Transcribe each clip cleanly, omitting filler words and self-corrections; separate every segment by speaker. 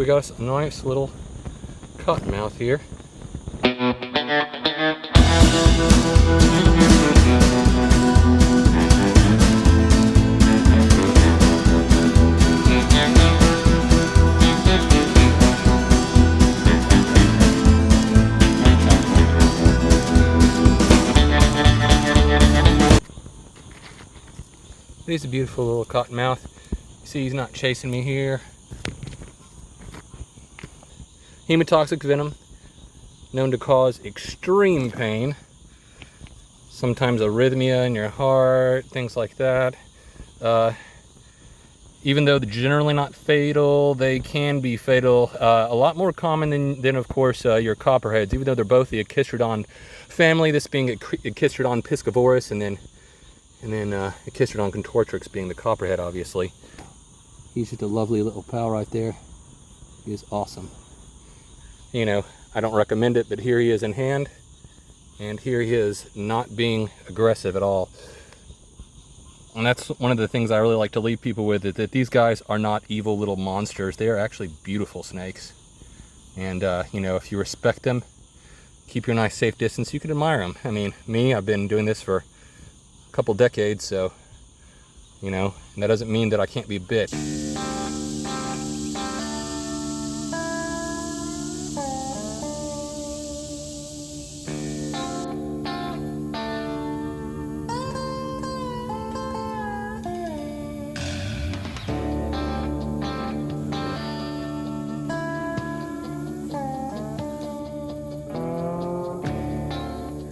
Speaker 1: we got us a nice little cottonmouth here. He's a beautiful little cottonmouth. You see he's not chasing me here. Hemotoxic venom, known to cause extreme pain, sometimes arrhythmia in your heart, things like that. Even though they're generally not fatal, they can be fatal. A lot more common than of course, your copperheads, even though they're both the Echistrodon family, this being Echistrodon piscivorus, and then Echistrodon contortrix being the copperhead, obviously. He's just a lovely little pal right there. He is awesome. You know, I don't recommend it, but here he is in hand, and here he is not being aggressive at all. And that's one of the things I really like to leave people with, is that these guys are not evil little monsters. They are actually beautiful snakes. And, you know, if you respect them, keep your nice safe distance, you can admire them. I mean, I've been doing this for a couple decades, so, you know, and that doesn't mean that I can't be bit.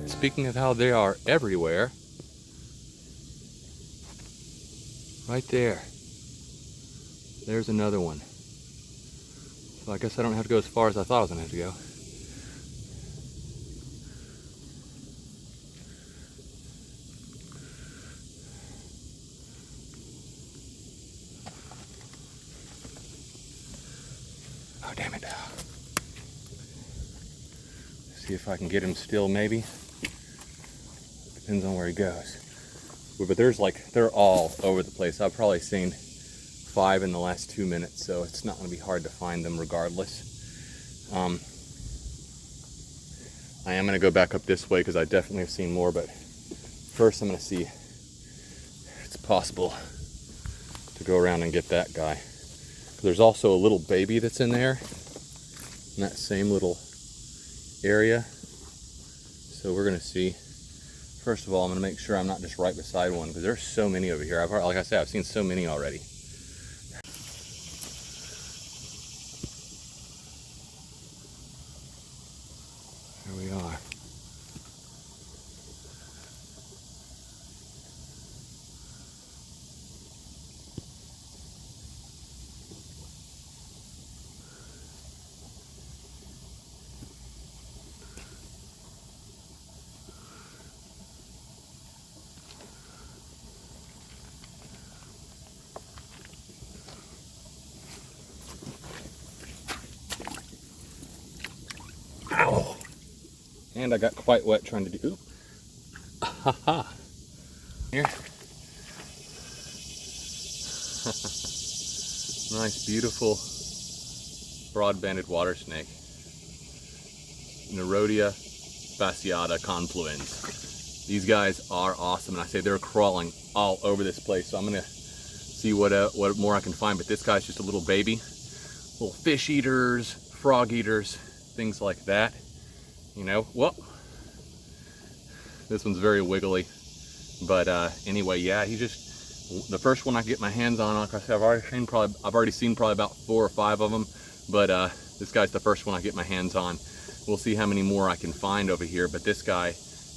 Speaker 1: Speaking of how they are everywhere, right there, there's another one. So I guess I don't have to go as far as I thought I was going to have to go. Oh, damn it. See if I can get him still, maybe. Depends on where he goes. But they're all over the place. I've probably seen 5 in the last 2 minutes, so it's not going to be hard to find them regardless. I am going to go back up this way because I definitely have seen more, but first I'm going to see if it's possible to go around and get that guy. There's also a little baby that's in there, in that same little area. So we're going to see. First of all, I'm going to make sure I'm not just right beside one, because there's so many over here. Like I said, I've seen so many already. Here we are. Ow. And I got quite wet trying to do. Oop. Ha ha. Here. Nice, beautiful, broad-banded water snake. Nerodia fasciata confluens. These guys are awesome, and I say they're crawling all over this place. So I'm gonna see what more I can find. But this guy's just a little baby. Little fish eaters, frog eaters, things like that. You know, well, this one's very wiggly, but anyway, yeah, he's just the first one I get my hands on. Like I said, I've already seen probably about 4 or 5 of them, but this guy's the first one I get my hands on. We'll see how many more I can find over here, but this guy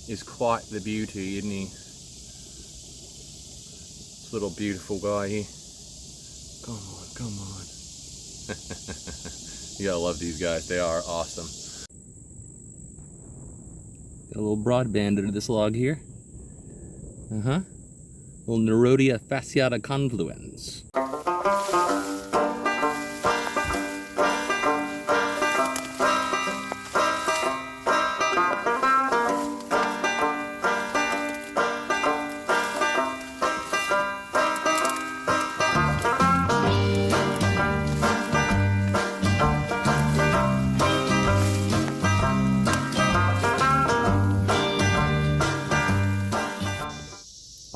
Speaker 1: is quite the beauty, isn't he? This little beautiful guy. Come on, come on. You gotta love these guys. They are awesome. Got a little broadband under this log here. Little Nerodia fasciata confluens.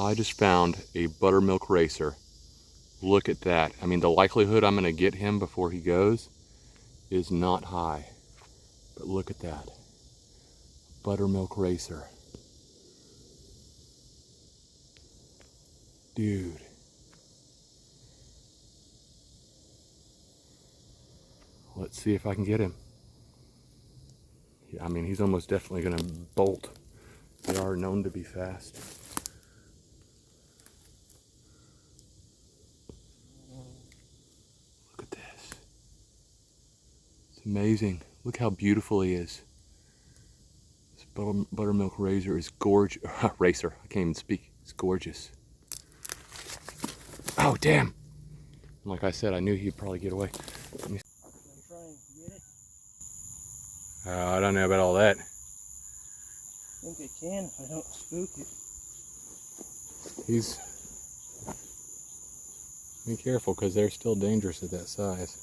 Speaker 1: I just found a buttermilk racer. Look at that. I mean, the likelihood I'm gonna get him before he goes is not high. But look at that. Buttermilk racer. Dude. Let's see if I can get him. I mean, he's almost definitely gonna bolt. They are known to be fast. Look at this. It's amazing. Look how beautiful he is. This buttermilk racer is gorgeous. Racer, I can't even speak. It's gorgeous. Oh, damn. Like I said, I knew he'd probably get away. Let me...
Speaker 2: Try and get it.
Speaker 1: I don't know about all that.
Speaker 2: I think I can if I don't spook it.
Speaker 1: He's... Be careful, because they're still dangerous at that size.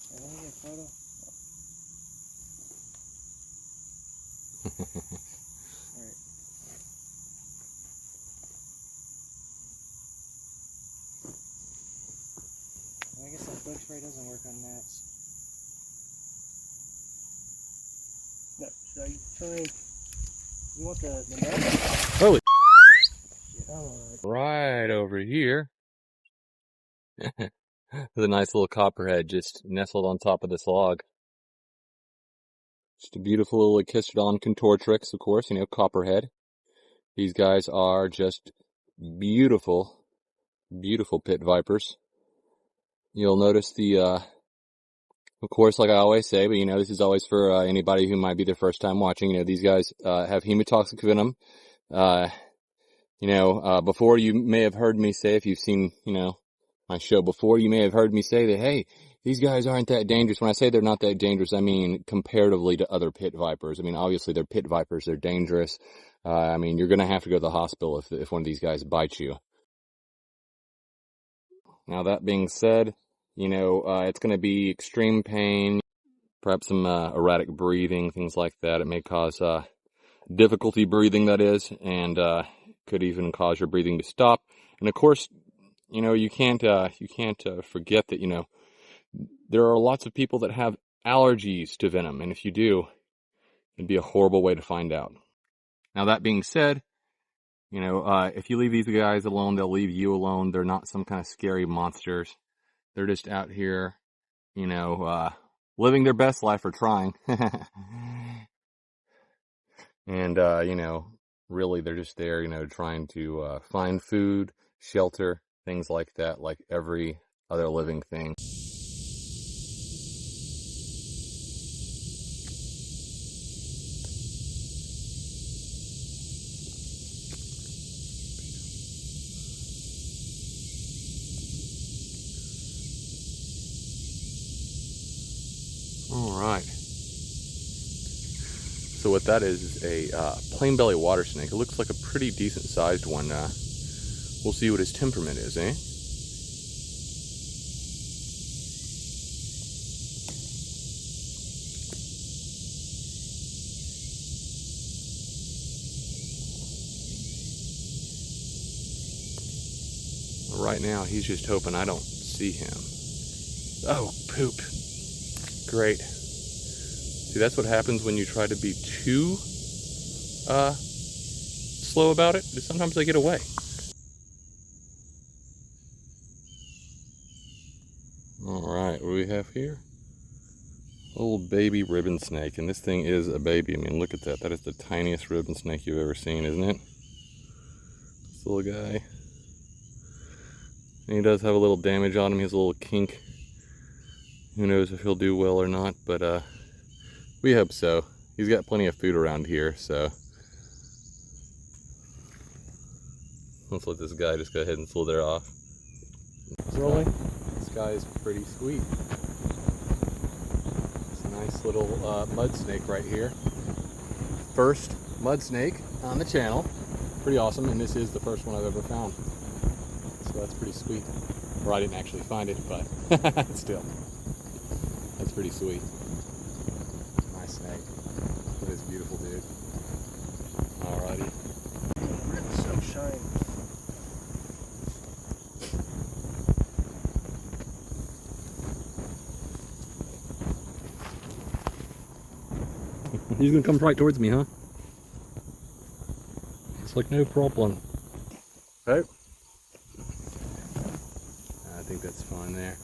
Speaker 2: I want to get a photo. Alright. Well, I guess that bug spray doesn't work on gnats. No, should I try? You want the net?
Speaker 1: Holy
Speaker 2: Yeah, I'm alright.
Speaker 1: right over here. There's a nice little copperhead just nestled on top of this log. Just a beautiful little Echistrodon contortrix, of course, you know, copperhead. These guys are just beautiful, beautiful pit vipers. You'll notice the, of course, like I always say, but you know, this is always for anybody who might be their first time watching. You know, these guys have hemotoxic venom. You know, before you may have heard me say, if you've seen, you know, my show before, you may have heard me say that, hey, these guys aren't that dangerous. When I say they're not that dangerous, I mean comparatively to other pit vipers. I mean, obviously they're pit vipers, they're dangerous. I mean, you're going to have to go to the hospital if one of these guys bites you. Now, that being said, you know, it's going to be extreme pain, perhaps some erratic breathing, things like that. It may cause difficulty breathing, that is, and could even cause your breathing to stop. And of course, you know, you can't forget that, you know, there are lots of people that have allergies to venom, and if you do, it'd be a horrible way to find out. Now, that being said, you know, if you leave these guys alone, they'll leave you alone. They're not some kind of scary monsters. They're just out here, you know, living their best life or trying. And, you know, really they're just there, you know, trying to find food, shelter, things like that, like every other living thing. All right. So what that is a plain belly water snake. It looks like a pretty decent sized one. We'll see what his temperament is, eh? Right now, he's just hoping I don't see him. Oh, poop. Great. See, that's what happens when you try to be too slow about it. Sometimes they get away. Alright, what do we have here? Little baby ribbon snake, and this thing is a baby. I mean, look at that. That is the tiniest ribbon snake you've ever seen, isn't it? This little guy. And he does have a little damage on him. He has a little kink. Who knows if he'll do well or not, but we hope so. He's got plenty of food around here, so let's let this guy just go ahead and slither off. Rolling. This guy is pretty sweet. It's a nice little mud snake right here. First mud snake on the channel. Pretty awesome, and this is the first one I've ever found. So that's pretty sweet. Or I didn't actually find it, but still. That's pretty sweet. Nice snake. That is beautiful, dude. Alrighty.
Speaker 2: shame.
Speaker 1: He's gonna come right towards me, huh? It's like no problem. Okay. I think that's fine there.